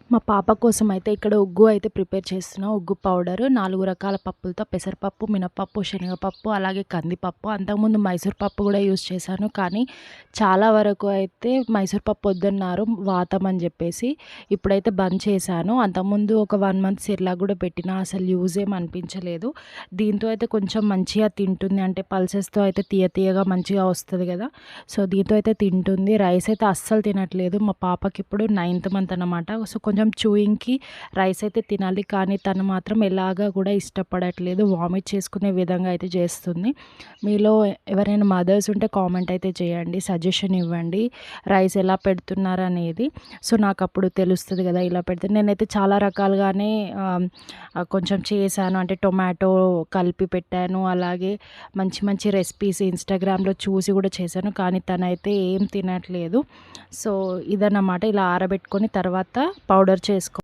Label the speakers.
Speaker 1: మా పాప కోసం అయితే ఇక్కడ ఉగ్గు అయితే ప్రిపేర్ చేస్తున్నా. ఉగ్గు పౌడర్ 4 రకాల పప్పులతో పెసరపప్పు, మినపప్పు, శనగపప్పు, అలాగే కందిపప్పు. అంతకుముందు మైసూర్ పప్పు కూడా యూజ్ చేశాను. కానీ చాలా వరకు అయితే మైసూర్ పప్పు వద్దన్నారు వాతం అని చెప్పేసి. ఇప్పుడైతే బంద్ చేశాను. అంతకుముందు ఒక 1 మంత్ సిర్లాక్ కూడా పెట్టినా అసలు యూజ్ ఏం అనిపించలేదు. దీంతో అయితే కొంచెం మంచిగా తింటుంది. అంటే పల్సెస్‌తో అయితే తీయ తీయగా మంచిగా వస్తది కదా! సో, దీంతో అయితే తింటుంది. రైస్ అయితే అస్సలు తినట్లేదు. మా పాపకి ఇప్పుడు 9థ్ మంత్ అనమాట. సో, కొంచెం చూయింగ్‌కి రైస్ అయితే తినాలి. కానీ తను మాత్రం ఎలాగా కూడా ఇష్టపడట్లేదు. వామిట్ చేసుకునే విధంగా అయితే చేస్తుంది. మీలో ఎవరైనా మదర్స్ ఉంటే కామెంట్ అయితే చేయండి. సజెషన్ ఇవ్వండి. రైస్ ఎలా పెడుతున్నారనేది. సో, నాకప్పుడు తెలుస్తది కదా! ఇలా పెడితే నేనైతే చాలా రకాలుగానే కొంచెం చేశాను. అంటే టొమాటో కలిపి పెట్టాను. అలాగే మంచి మంచి రెసిపీస్ ఇన్‌స్టాగ్రామ్‌లో చూసి కూడా చేశాను. కానీ తనైతే ఏం తినట్లేదు. సో, ఇదన్నమాట. ఇలా ఆరబెట్టుకొని తర్వాత పౌడర్ చేసుకో